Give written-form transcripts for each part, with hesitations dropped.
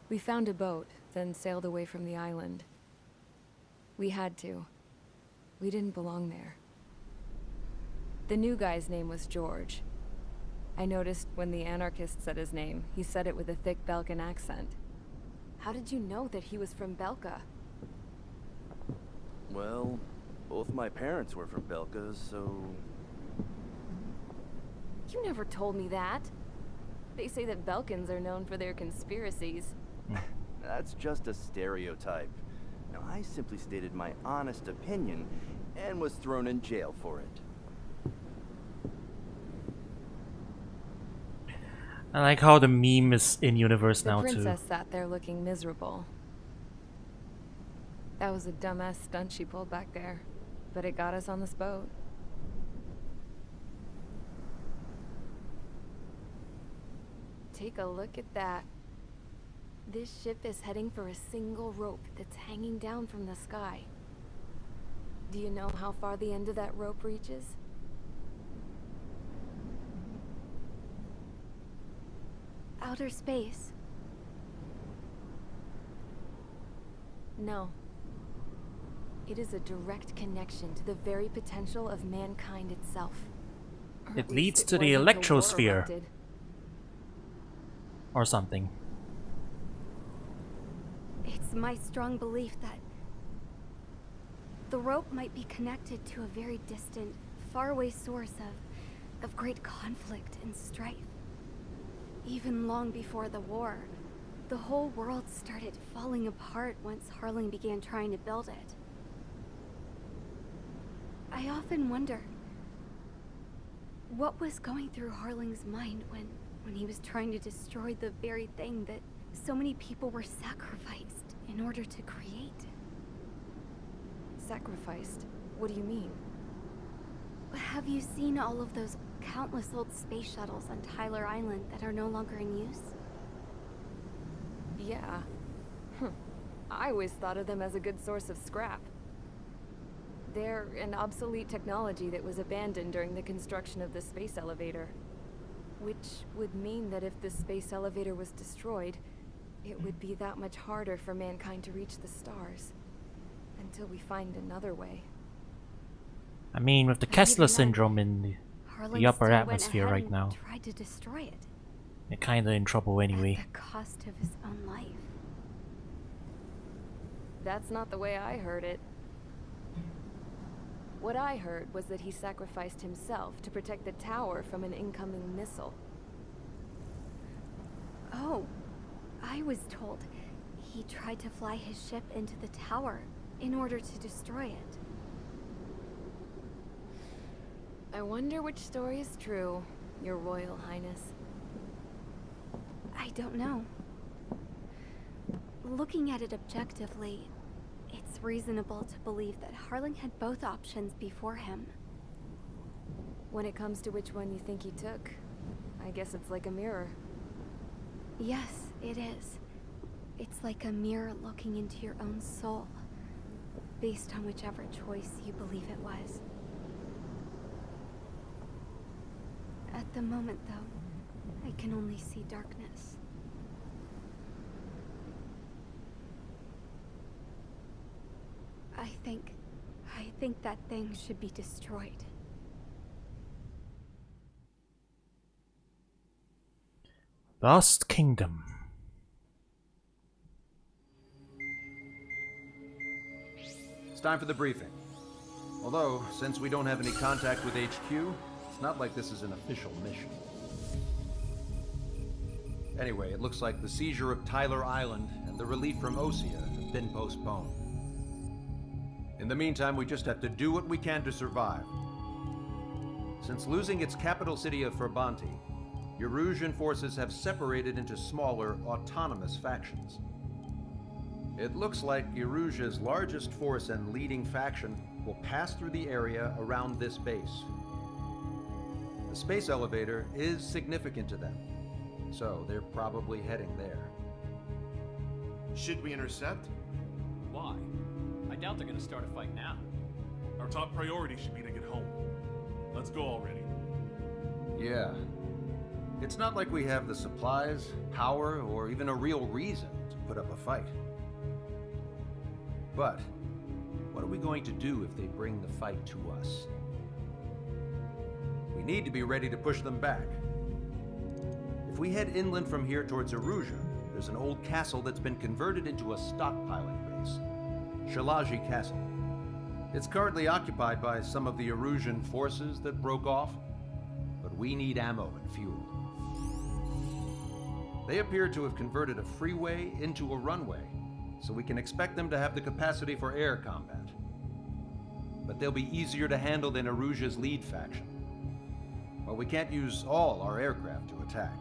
We found a boat, then sailed away from the island. We had to. We didn't belong there. The new guy's name was George. I noticed when the anarchist said his name, he said it with a thick Belkan accent. How did you know that he was from Belka? Well, both my parents were from Belka, so... You never told me that. They say that Belkans are known for their conspiracies. That's just a stereotype. Now, I simply stated my honest opinion and was thrown in jail for it. I like how the meme is in universe The now too. princess sat there looking miserable. That was a dumbass stunt she pulled back there, but it got us on this boat. Take a look at that. This ship is heading for a single rope that's hanging down from the sky. Do you know how far the end of that rope reaches? Outer space. No. It is a direct connection to the very potential of mankind itself. Or It at least leads it to the was until war electrosphere. erupted. Or something. It's my strong belief that the rope might be connected to a very distant, faraway source of great conflict and strife. Even long before the war, the whole world started falling apart once Harling began trying to build it. I often wonder what was going through Harling's mind when he was trying to destroy the very thing that so many people were sacrificed in order to create. Sacrificed? What do you mean? Have you seen all of those countless old space shuttles on Tyler Island that are no longer in use? Yeah. I always thought of them as a good source of scrap. They're an obsolete technology that was abandoned during the construction of the space elevator. Which would mean that if the space elevator was destroyed, it would be that much harder for mankind to reach the stars. Until we find another way. I mean, with the But Kessler even then, syndrome in Harling the upper still went atmosphere ahead right and now, tried to destroy it they're kinda in trouble anyway. at the cost of his own life. That's not the way I heard it. What I heard was that he sacrificed himself to protect the tower from an incoming missile. Oh, I was told he tried to fly his ship into the tower in order to destroy it. I wonder which story is true, Your Royal Highness. I don't know. Looking at it objectively, it's reasonable to believe that Harling had both options before him. When it comes to which one you think he took, I guess it's like a mirror. Yes, it is. It's like a mirror looking into your own soul, based on whichever choice you believe it was. At the moment, though, I can only see darkness. I think that thing should be destroyed. Lost Kingdom. It's time for the briefing. Although, since we don't have any contact with HQ, it's not like this is an official mission. Anyway, it looks like the seizure of Tyler Island and the relief from Osea have been postponed. In the meantime, we just have to do what we can to survive. Since losing its capital city of Ferbanti, Erusian forces have separated into smaller, autonomous factions. It looks like Erusia's largest force and leading faction will pass through the area around this base. The space elevator is significant to them, so they're probably heading there. Should we intercept? Why? I doubt they're gonna start a fight now. Our top priority should be to get home. Let's go already. Yeah. It's not like we have the supplies, power, or even a real reason to put up a fight. But what are we going to do if they bring the fight to us? We need to be ready to push them back. If we head inland from here towards Erusia, there's an old castle that's been converted into a stockpiling base. Shalaji Castle. It's currently occupied by some of the Erusian forces that broke off, but we need ammo and fuel. They appear to have converted a freeway into a runway, so we can expect them to have the capacity for air combat. But they'll be easier to handle than Erusia's lead faction. While we can't use all our aircraft to attack,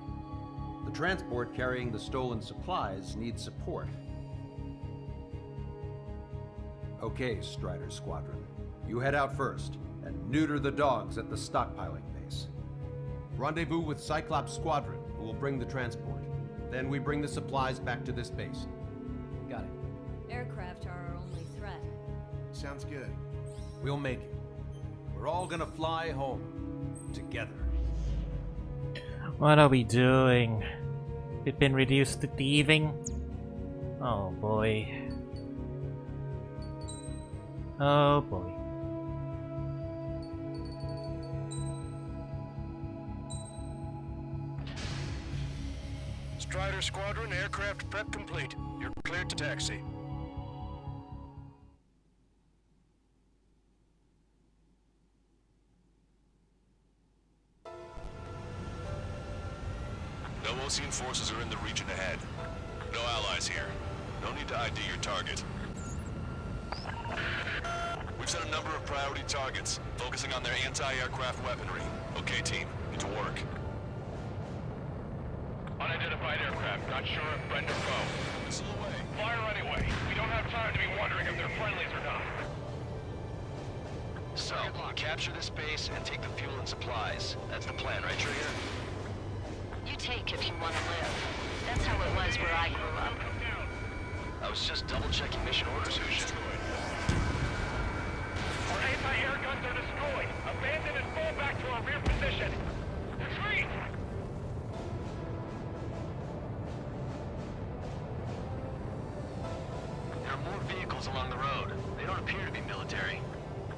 the transport carrying the stolen supplies needs support. Okay, Strider Squadron. You head out first and neuter the dogs at the stockpiling base. Rendezvous with Cyclops Squadron, who will bring the transport. Then we bring the supplies back to this base. Got it. Aircraft are our only threat. Sounds good. We'll make it. We're all gonna fly home. Together. What are we doing? We've been reduced to thieving? Oh boy. Oh boy. Strider Squadron, aircraft prep complete. You're cleared to taxi. No Osean forces are in the region ahead. No allies here. No need to ID your target. We've set a number of priority targets, focusing on their anti-aircraft weaponry. Okay, team, get to work. Unidentified aircraft, not sure if friend or foe. Missile away. Fire anyway. We don't have time to be wondering if they're friendlies or not. So, capture this base and take the fuel and supplies. That's the plan, right, Trigger? You take if you want to live. That's how it was where I grew up. I was just double-checking mission orders, Husha. Our anti-air guns are destroyed. Abandon and fall back to our rear position. Retreat! There are more vehicles along the road. They don't appear to be military.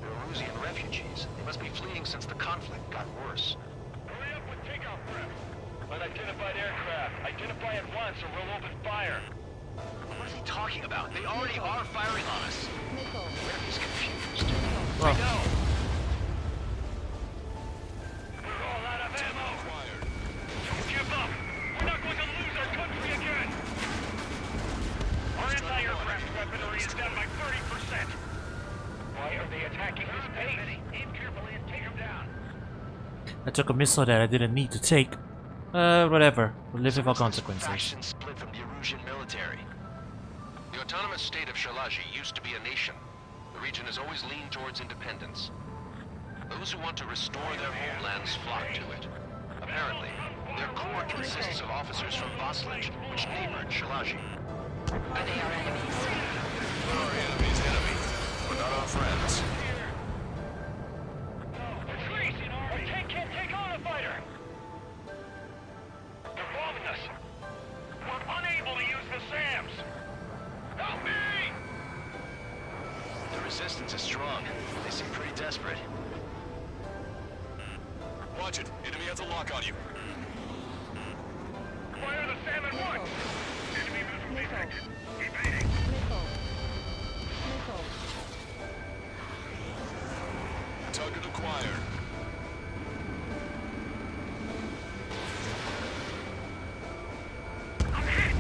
They're Erusian refugees. They must be fleeing since the conflict got worse. Hurry up with takeoff prep. Unidentified aircraft. Identify at once or we'll open fire. What is he talking about? They already are firing on us. He's confused. Well. I know. We're all out of ammo. Don't give up. We're not going to lose our country again. Our anti-aircraft weaponry is down by 30%. Why are they attacking this base? Aim carefully and take them down. I took a missile that I didn't need to take. Whatever. We'll live with our consequences. Faction split from the Erusian military. The autonomous state of Shalaji used to be a nation. The region has always leaned towards independence. Those who want to restore their homelands flock to it. Apparently, their core consists of officers from Vaslij, which neighbored Shalaji. Are they our enemies? We're our enemy's enemy. We're not our friends. Retreat! Our tank can't take on a fighter! They're bombing us! We're unable to use the SAMs! Help me! The resistance is strong. They seem pretty desperate. Watch it. Enemy has a lock on you. Fire the SAM at once! Enemy missile detected. Evading. Target acquired. I'm hit!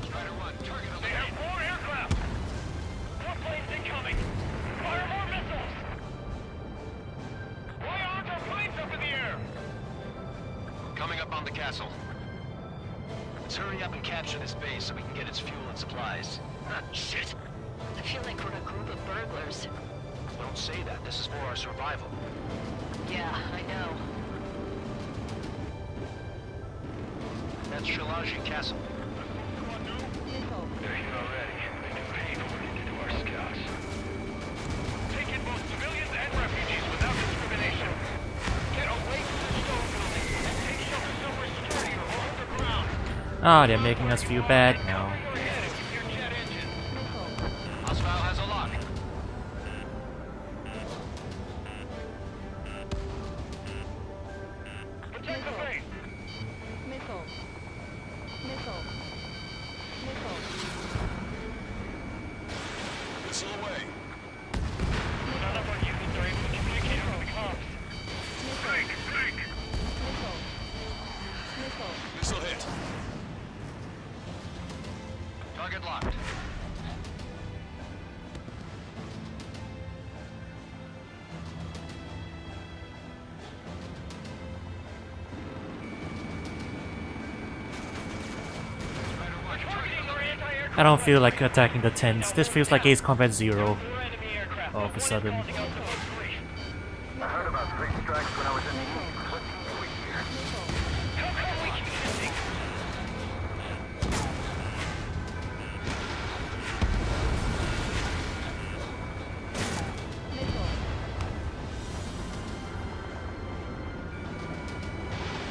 Strider 1, target They have more aircraft! More planes incoming! Fire more missiles! Why aren't our planes up in the air? coming up on the castle. Let's hurry up and capture this base so we can get its fuel and supplies. Ah, shit! I feel like we're a group of burglars. Don't say that. This is for our survival. Yeah, I know. That's Shalaji Castle. They're here already. They knew Haven would get into our scouts. Take in both civilians and refugees without discrimination. Get away from the stone Ah, they're making us feel bad now. Hostile has a lock. Protect the base. Missile. Missile. Missile. Missile away. None of our units are able to communicate over the comms. Break. Missile. Missile. Missile hit. Target locked. I don't feel like attacking the tents. This feels like Ace Combat Zero. All of a sudden. I heard about 3 strikes when I was in the East. What's doing here? How come we keep missing?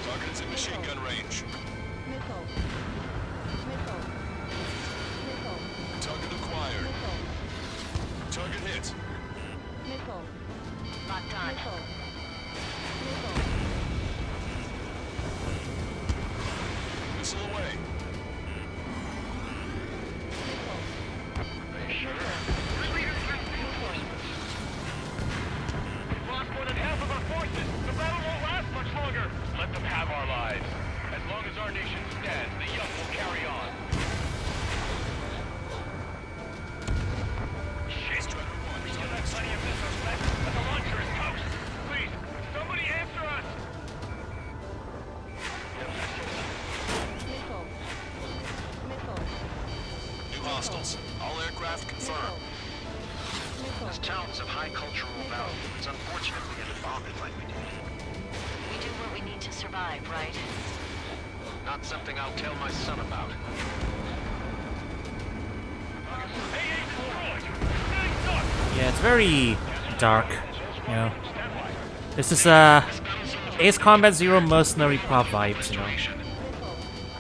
Target is in machine gun range. Missile. Missile. Missile. Target acquired. Missile. Target hit. Missile. Locked on. Missile. Missile. Missile away. We've lost more than half of our forces. The battle won't last much longer. Let them have our lives. As long as our nation stands, the young will carry on. Shit. We still have plenty of missiles left, but the launcher is toast. Please, somebody answer us. Missile. Missile. New hostiles. All aircraft confirmed. This town's of high cultural value. It's unfortunate we had to bomb it like we did. We do what we need to survive, right? Not something I'll tell my son about. Yeah, it's very dark. You know, this is Ace Combat Zero mercenary prop vibes. You know.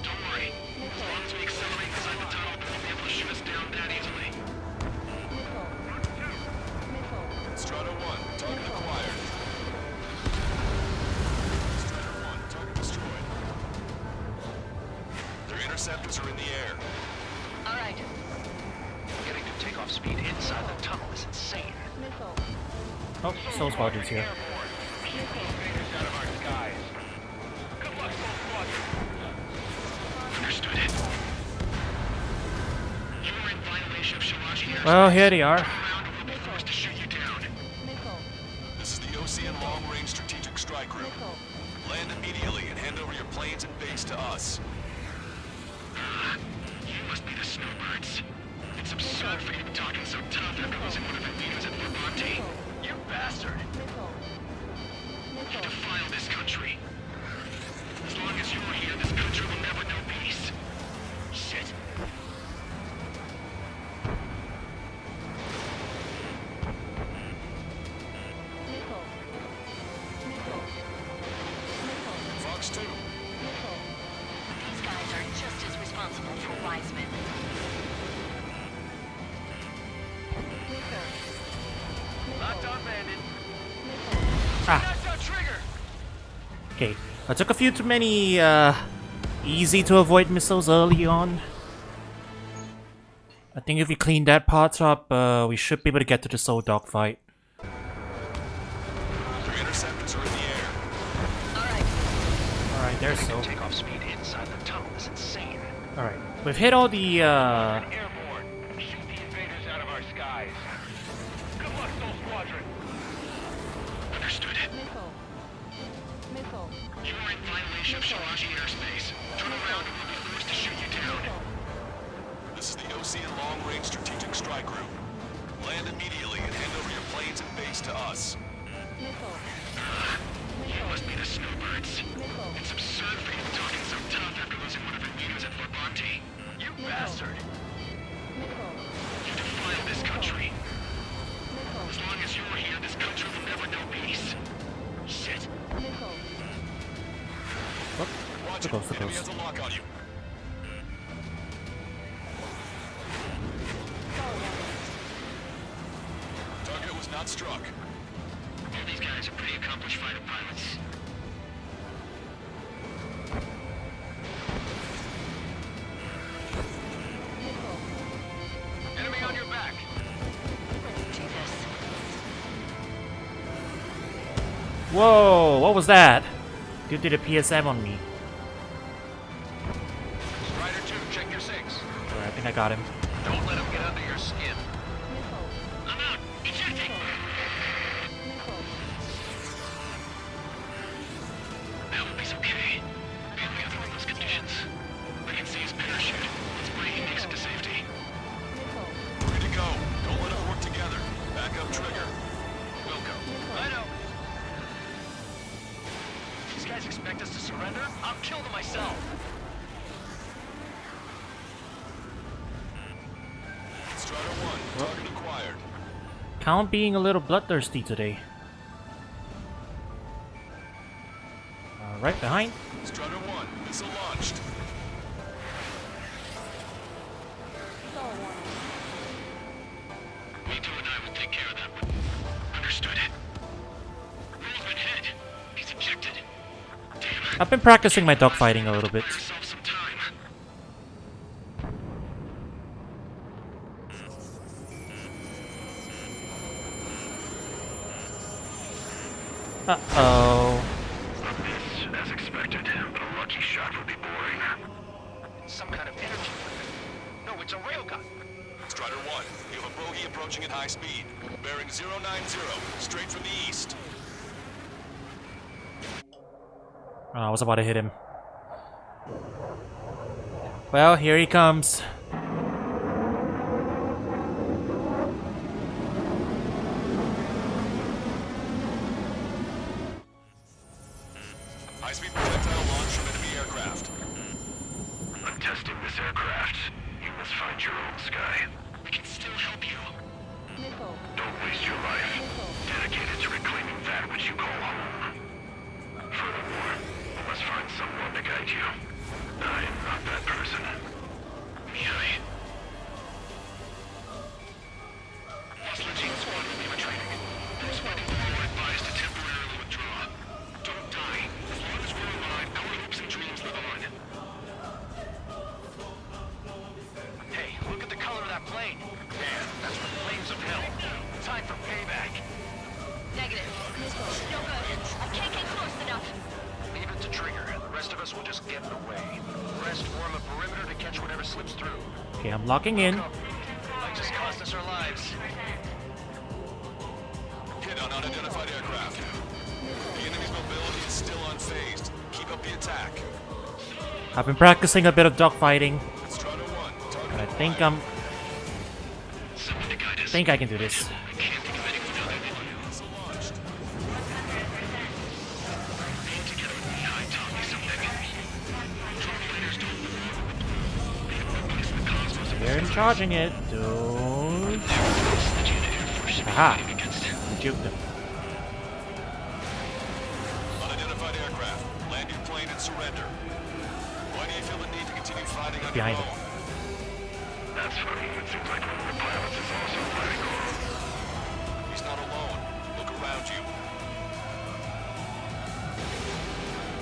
Don't worry. As long as we accelerate inside the tunnel, they won't be able to shoot us down that easily. Strata 1. Target acquired. Strata 1. Target destroyed. Their interceptors are in the air. All right. Getting to takeoff speed inside the tunnel is insane. Missile. Oh, Soul Squadron's here. Invaders out of our skies. Good luck, Soul Squadron. Understood it. You're in violation of Shalashi airspace. Well, here they are. Turn around or we'll be forced to shoot you down. Missile. This is the OCN Long Range Strategic Strike Group. Missile. Land immediately and hand over your planes and base to us. You must be the snowbirds. It's absurd for you to be talking so tough after losing one of your leaders at Vermonte. You bastard! Missile. You defile this country. As long as you're here, this country will never know peace. Shit. Missile. Missile. Missile. Fox 2. Missile. These guys are just as responsible for Wiseman. Locked on, bandit. Ah. That's our trigger. Okay, I took a few too many easy to avoid missiles early on. I think if we clean that part up, we should be able to get to the Soul dogfight. Their interceptors are in the air. Alright, there's Soul. Takeoff speed inside the tunnel is insane. Alright, we've hit all the Airborne. Shoot the invaders out of our skies. Good luck, Soul Squadron. Understood it. Missile. Missile. You're in violation of Shalashi airspace. Turn around or we'll be forced to shoot you down. This is the OCN Long Range Strategic Strike Group. Land immediately and hand over your planes and base to us. Missile. You must be the snowbirds. Missile. It's absurd for you to be talking so tough after losing one of your leaders at Vermonte. You bastard! Missile. You defile this country. Missile. As long as you're here, this country will never know peace. Shit. Missile. Watch it. Look close, look Enemy close. has a lock on you. struck. All these guys are pretty accomplished fighter pilots. Enemy on your back. Let's do this. Whoa, what was that? Dude did a PSM on me. Strider 2, check your sigs. Alright, I think I got him. Don't let him get under your skin. I'm out. Ejecting. I hope he's okay. The only other in those conditions. I can see his parachute. Let's pray he makes it to safety. Ready to go. Don't let them work together. Back up trigger. Wilco. I know. These guys expect us to surrender? I'll kill them myself. Strider 1, target acquired. Count being a little bloodthirsty today. Right behind. Strider 1, missile launched. Mito and I will take care of them. Understood. Roll's been hit. He's ejected. Damn. I've been practicing my dogfighting a little bit. Buy yourself some time. Uh-oh. This, as expected, but a lucky shot would be boring. Some kind of energy weapon. No, it's a railgun. Strider 1, you have a bogey approaching at high speed. Bearing 090, straight from the east. Oh, I was about to hit him. Well, here he comes. High-speed projectile launch from enemy aircraft. I'm testing this aircraft. You must find your own sky. We can still help you. Don't waste your life. Dedicated to reclaiming that which you call home. Furthermore, you must find someone to guide you. I am not that person. Yui. Muscle Gene Squad will be retreating. Those working with you are advised to temporarily withdraw. Don't die. As long as we're alive, our hopes and dreams live on. Hey, look at the color of that plane. Man, that's the flames of hell. Time for payback. Negative. No good. I can't get close enough. Leave it to Trigger. The rest of us will just get in the way. The rest form a perimeter to catch whatever slips through. Okay, I'm locking in. Might just cost us our lives. Hit on unidentified aircraft. The enemy's mobility is still unfazed. Keep up the attack. I've been practicing a bit of dogfighting, Strider 1, target but I think I'm... Someone to guide us. think I can do this. I can't think of anyone other than you. missile launched. Pull together with me. I taught me something. Drone fighters don't belong with the blue. They have no place in the cosmos. They're charging it. Don't... Aha! Juked them. Unidentified aircraft. Land your plane and surrender. Why do you feel the need to continue fighting on Behind your him. own? That's funny. It seems like one of the pilots is also fighting alone. He's not alone. Look around you.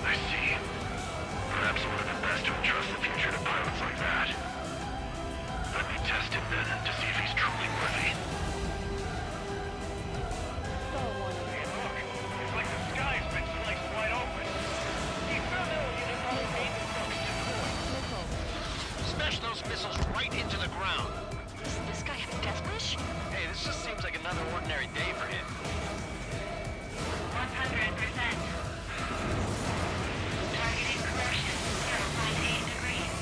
I see. Perhaps it would have been best to entrust the future to pilots like that. Let me test him then, to see if he's truly worthy. Hey, look. It's like the sky's been sliced wide open. The experimental unit probably made themselves too cool. Smash those missiles right into the ground. Does this guy have a death wish? Hey, this just seems like another ordinary day for him. 100%. Targeting correction, 0.8 degrees.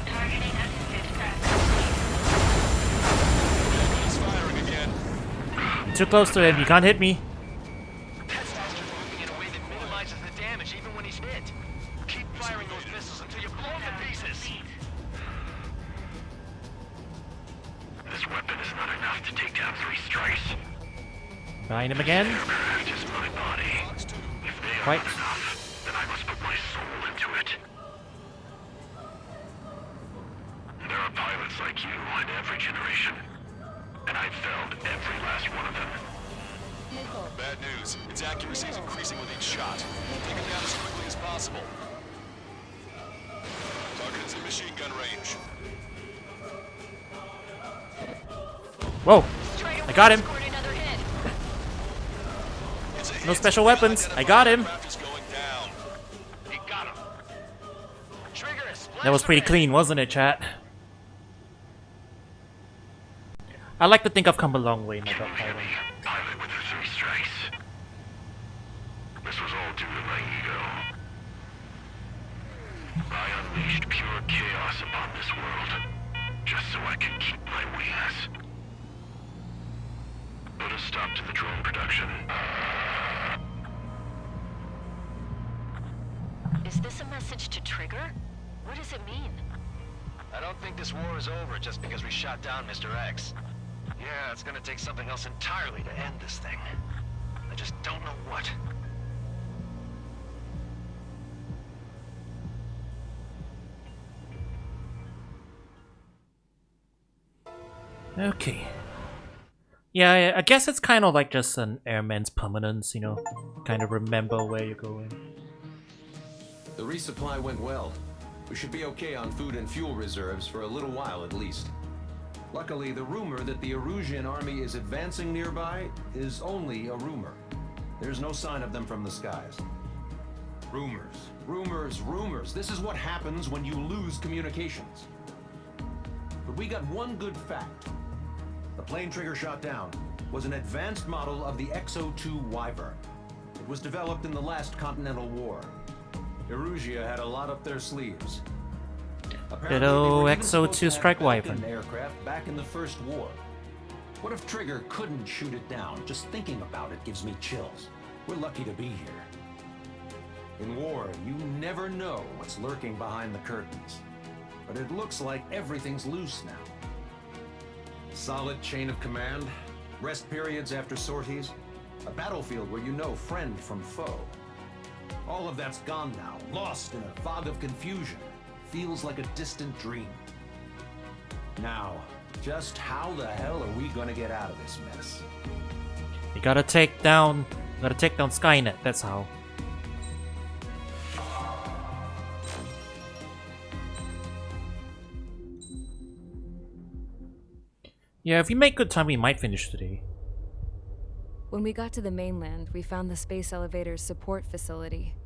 Targeting assisted prep. He's firing again. I'm too close to him. You can't hit me. That's faster moving in a way that minimizes the damage even when he's hit. Keep firing those missiles until you blow them to pieces. This weapon is not enough to take down 3 strikes. Behind him again. Aircraft is my body. If they Quite. aren't enough, then I must put my soul into it. There are pilots like you in every generation. and I felled every last one of them. Bad news. Its accuracy is increasing with each shot. Take it down as quickly as possible. Target is in machine gun range. Whoa! I got him! No special weapons. I got him! That was pretty clean, wasn't it, chat? I like to think I've come a long way in my dogfighting. Pilot with the 3 strikes. This was all due to my ego. I unleashed pure chaos upon this world, just so I could keep my wings. Put a stop to the drone production. Is this a message to Trigger? What does it mean? I don't think this war is over just because we shot down Mr. X. Yeah, it's gonna take something else entirely to end this thing. I just don't know what. Okay. Yeah, I guess it's kind of like just an airman's permanence, you know? Kind of remember where you're going. The resupply went well. We should be okay on food and fuel reserves for a little while at least. Luckily, the rumor that the Erusian army is advancing nearby is only a rumor. There's no sign of them from the skies. Rumors, rumors, rumors. This is what happens when you lose communications. But we got one good fact. The plane Trigger shot down was an advanced model of the XO-2 Wyvern. It was developed in the last Continental War. Erusia had a lot up their sleeves. Ditto XO-2 Strike Wyvern. Aircraft back in the First War. What if Trigger couldn't shoot it down? Just thinking about it gives me chills. We're lucky to be here. In war, you never know what's lurking behind the curtains. But it looks like everything's loose now. Solid chain of command, rest periods after sorties, a battlefield where you know friend from foe. All of that's gone now, lost in a fog of confusion. Feels like a distant dream. Now, just how the hell are we gonna get out of this mess? You gotta take down Skynet, that's how. Yeah, if we make good time, we might finish today. When we got to the mainland, we found the space elevator's support facility.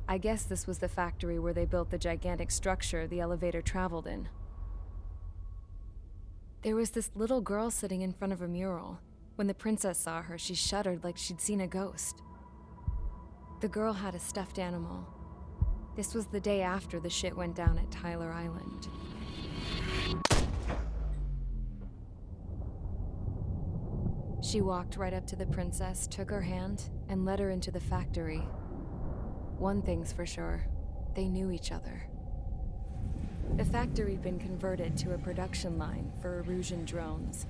I guess this was the factory where they built the gigantic structure the elevator traveled in. There was this little girl sitting in front of a mural. When the princess saw her, she shuddered like she'd seen a ghost. The girl had a stuffed animal. This was the day after the shit went down at Tyler Island. She walked right up to the princess, took her hand, and led her into the factory. One thing's for sure, they knew each other. The factory'd been converted to a production line for Erusian drones.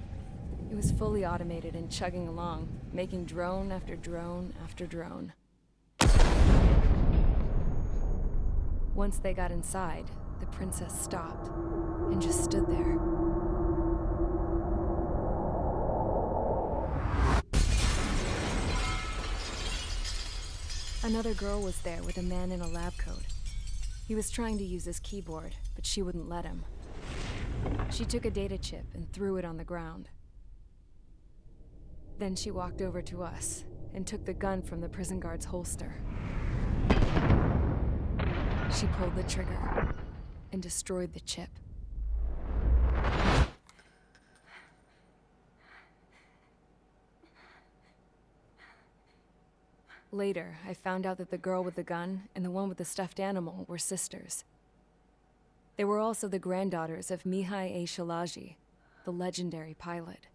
It was fully automated and chugging along, making drone after drone after drone. Once they got inside, the princess stopped and just stood there. Another girl was there with a man in a lab coat. He was trying to use his keyboard, but she wouldn't let him. She took a data chip and threw it on the ground. Then she walked over to us and took the gun from the prison guard's holster. She pulled the trigger and destroyed the chip. Later, I found out that the girl with the gun and the one with the stuffed animal were sisters. They were also the granddaughters of Mihai A. Shalaji, the legendary pilot.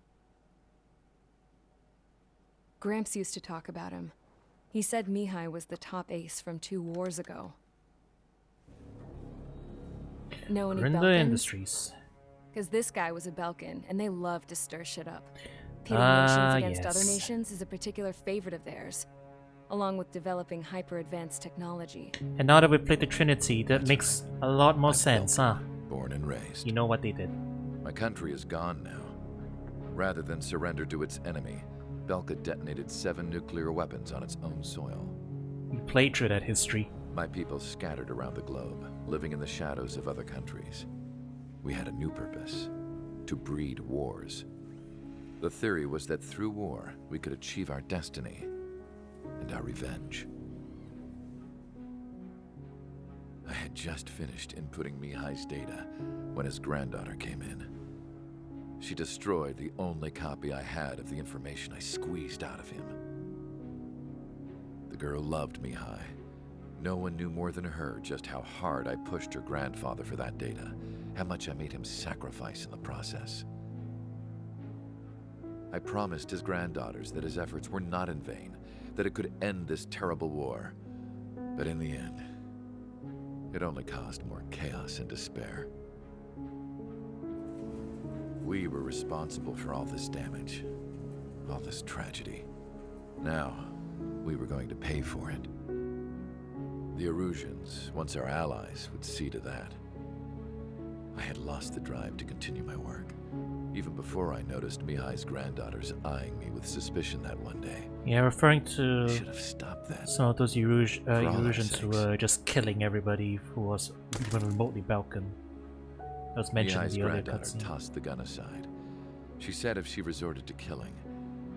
Gramps used to talk about him. He said Mihai was the top ace from 2 wars ago. Know any Rinda Belkans? Industries. Because this guy was a Belkan, and they love to stir shit up. Pitting nations against yes. other nations is a particular favorite of theirs, along with developing hyper-advanced technology. And now that we played the Trinity, that makes a lot more sense, huh? Born and raised. You know what they did. My country is gone now. Rather than surrender to its enemy, Belka detonated 7 nuclear weapons on its own soil. We played through that history. My people scattered around the globe, living in the shadows of other countries. We had a new purpose: to breed wars. The theory was that through war, we could achieve our destiny and our revenge. I had just finished inputting Mihai's data when his granddaughter came in. She destroyed the only copy I had of the information I squeezed out of him. The girl loved Mihai. No one knew more than her just how hard I pushed her grandfather for that data, how much I made him sacrifice in the process. I promised his granddaughters that his efforts were not in vain, that it could end this terrible war. But in the end, it only caused more chaos and despair. We were responsible for all this damage, all this tragedy. Now, we were going to pay for it. The Erusians, once our allies, would see to that. I had lost the drive to continue my work, even before I noticed Mihai's granddaughters eyeing me with suspicion that one day. Yeah, referring to I should have stopped that. some of those Erusians who sakes. were just killing everybody who was even remotely Balkan. That was mentioned Mihai's in the earlier granddaughter cutscene. tossed the gun aside. She said if she resorted to killing,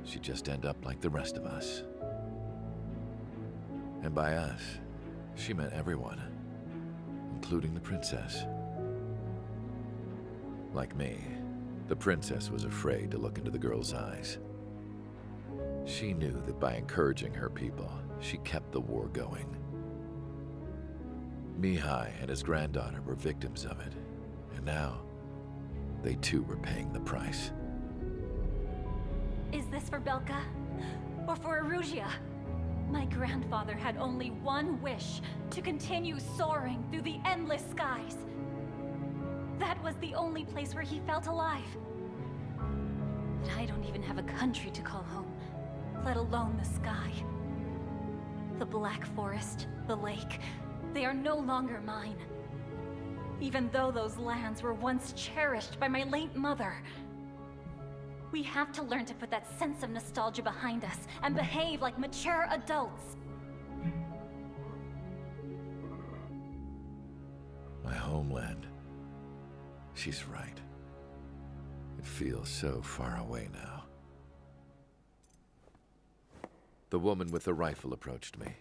she'd just end up like the rest of us. And by us, she meant everyone, including the princess. Like me, the princess was afraid to look into the girl's eyes. She knew that by encouraging her people, she kept the war going. Mihai and his granddaughter were victims of it, and now, they too were paying the price. Is this for Belka? Or for Erusea? My grandfather had only one wish: to continue soaring through the endless skies. That was the only place where he felt alive. But I don't even have a country to call home, let alone the sky. The Black Forest, the lake, they are no longer mine. Even though those lands were once cherished by my late mother. We have to learn to put that sense of nostalgia behind us and behave like mature adults. My homeland. She's right. It feels so far away now. The woman with the rifle approached me.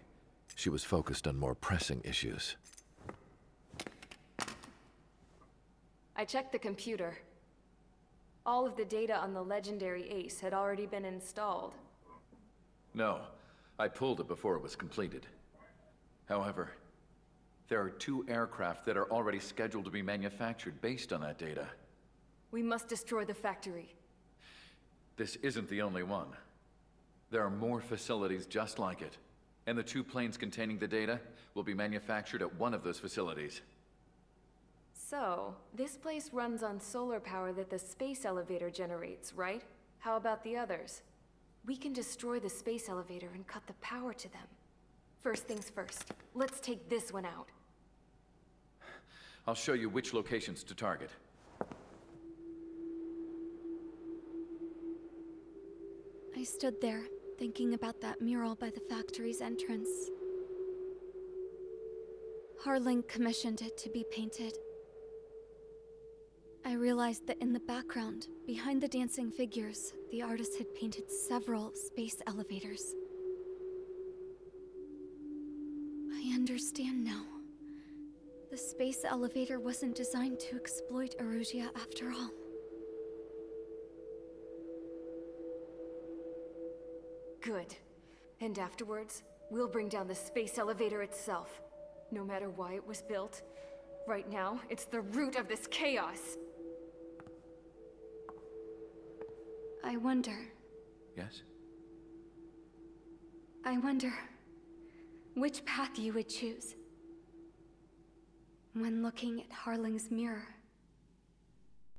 She was focused on more pressing issues. I checked the computer. All of the data on the legendary Ace had already been installed. No, I pulled it before it was completed. However, there are 2 aircraft that are already scheduled to be manufactured based on that data. We must destroy the factory. This isn't the only one. There are more facilities just like it, and the 2 planes containing the data will be manufactured at one of those facilities. So, this place runs on solar power that the space elevator generates, right? How about the others? We can destroy the space elevator and cut the power to them. First things first, let's take this one out. I'll show you which locations to target. I stood there, thinking about that mural by the factory's entrance. Harling commissioned it to be painted. I realized that in the background, behind the dancing figures, the artist had painted several space elevators. I understand now. The space elevator wasn't designed to exploit Erusea after all. Good. And afterwards, we'll bring down the space elevator itself. No matter why it was built, right now, it's the root of this chaos. I wonder. Yes? I wonder which path you would choose when looking at Harling's mirror.